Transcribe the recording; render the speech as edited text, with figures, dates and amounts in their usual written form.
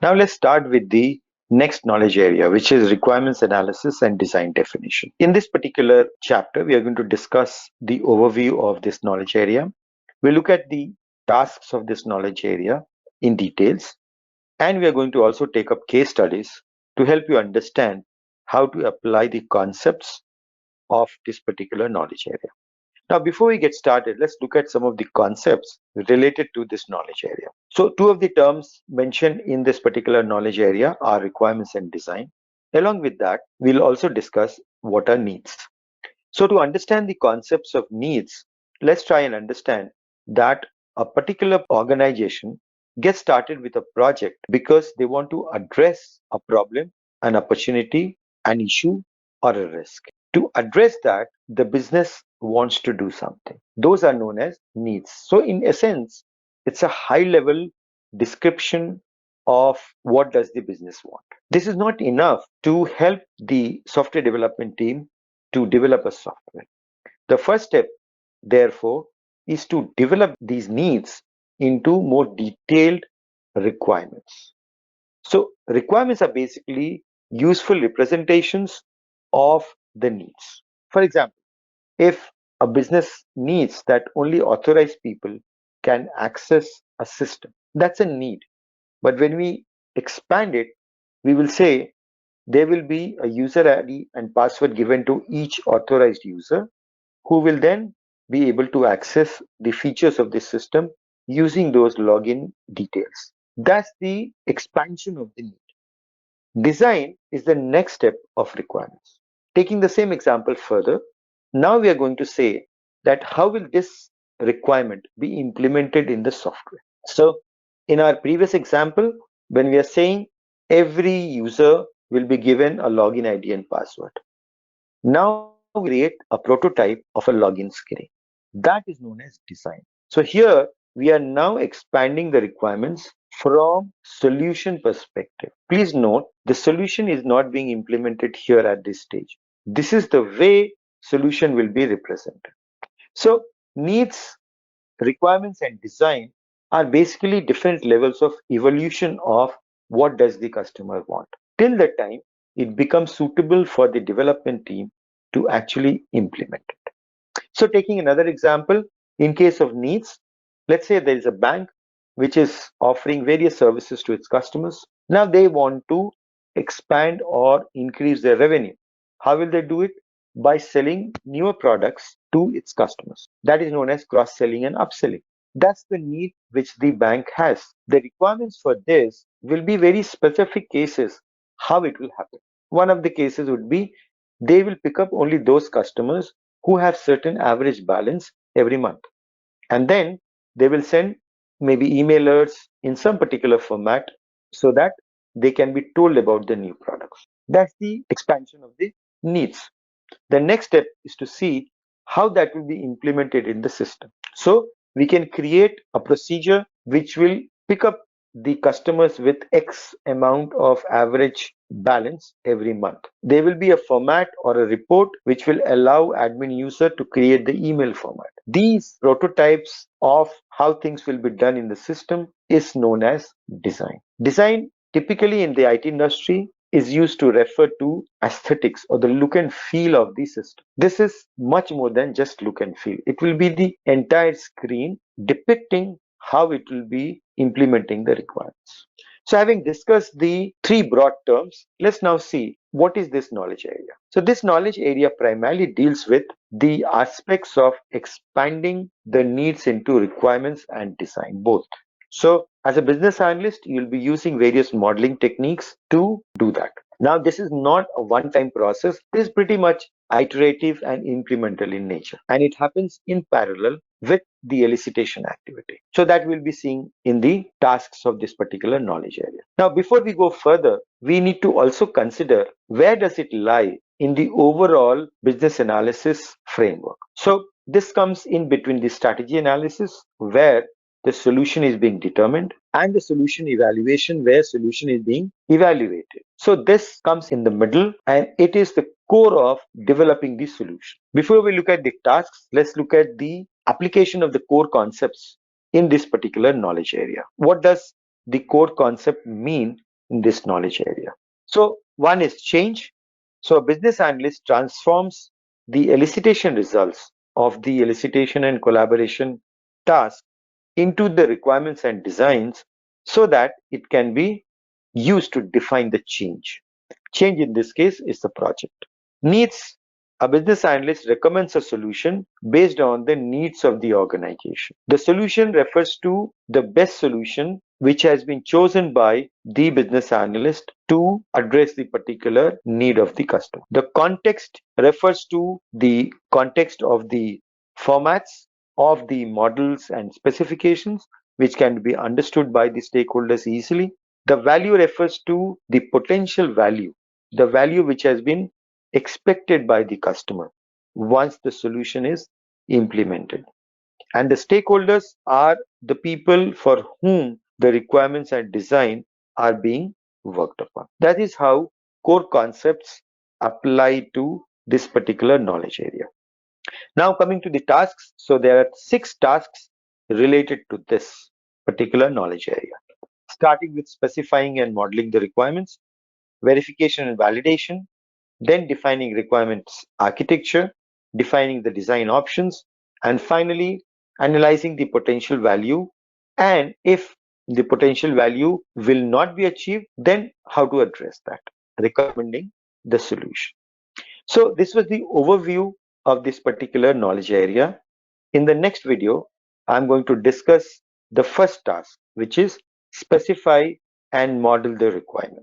Now let's start with the next knowledge area, which is requirements analysis and design definition. In this particular chapter, we are going to discuss the overview of this knowledge area. We'll look at the tasks of this knowledge area in details, and we are going to also take up case studies to help you understand how to apply the concepts of this particular knowledge area. Now, before we get started, let's look at some of the concepts related to this knowledge area. So, two of the terms mentioned in this particular knowledge area are requirements and design. Along with that, we'll also discuss what are needs. So, to understand the concepts of needs, let's try and understand that a particular organization gets started with a project because they want to address a problem, an opportunity, an issue, or a risk. To address that, the business wants to do something. Those are known as needs. So, in essence, it's a high level description of what does the business want. This is not enough to help the software development team to develop a software. The first step, therefore, is to develop these needs into more detailed requirements. So, requirements are basically useful representations of the needs. For example, if a business needs that only authorized people can access a system, that's a need. But when we expand it, we will say there will be a user ID and password given to each authorized user who will then be able to access the features of this system using those login details. That's the expansion of the need. Design is the next step of requirements. Taking the same example further, now we are going to say that how will this requirement be implemented in the software. So in our previous example, when we are saying every user will be given a login ID and password. Now we create a prototype of a login screen. That is known as design. So here we are now expanding the requirements from solution perspective. Please note the solution is not being implemented here at this stage. This is the way solution will be represented. So needs, requirements and design are basically different levels of evolution of what does the customer want. Till the time it becomes suitable for the development team to actually implement it. So taking another example, in case of needs, let's say there is a bank which is offering various services to its customers. Now they want to expand or increase their revenue. How will they do it? By selling newer products to its customers. That is known as cross-selling and upselling. That's the need which the bank has. The requirements for this will be very specific cases, how it will happen. One of the cases would be they will pick up only those customers who have certain average balance every month. And then they will send maybe emailers in some particular format so that they can be told about the new products. That's the expansion of the needs. The next step is to see how that will be implemented in the system. So we can create a procedure which will pick up the customers with X amount of average balance every month. There will be a format or a report which will allow admin user to create the email format. These prototypes of how things will be done in the system is known as design. Design typically in the IT industry is used to refer to aesthetics or the look and feel of the system. This is much more than just look and feel. It will be the entire screen depicting how it will be implementing the requirements. So having discussed the three broad terms, let's now see what is this knowledge area. So this knowledge area primarily deals with the aspects of expanding the needs into requirements and design, both. So as a business analyst, you'll be using various modeling techniques to do that. Now, this is not a one-time process. It is pretty much iterative and incremental in nature, and it happens in parallel with the elicitation activity. So that we'll be seeing in the tasks of this particular knowledge area. Now, before we go further, we need to also consider where does it lie in the overall business analysis framework. So this comes in between the strategy analysis, where the solution is being determined, and the solution evaluation, where solution is being evaluated. So this comes in the middle, and it is the core of developing the solution. Before we look at the tasks, let's look at the application of the core concepts in this particular knowledge area. What does the core concept mean in this knowledge area. So one is change. So a business analyst transforms the elicitation results of the elicitation and collaboration task into the requirements and designs so that it can be used to define the change. Change in this case is the project. Needs. A business analyst recommends a solution based on the needs of the organization. The solution refers to the best solution which has been chosen by the business analyst to address the particular need of the customer. The context refers to the context of the formats of the models and specifications which can be understood by the stakeholders easily. The value refers to the potential value, the value which has been expected by the customer once the solution is implemented. And the stakeholders are the people for whom the requirements and design are being worked upon. That is how core concepts apply to this particular knowledge area. Now coming to the tasks. So there are 6 tasks related to this particular knowledge area. Starting with specifying and modeling the requirements, verification and validation, then defining requirements architecture, defining the design options, and finally analyzing the potential value, and if the potential value will not be achieved, then how to address that, recommending the solution. So this was the overview of this particular knowledge area. In the next video, I'm going to discuss the first task, which is specify and model the requirements.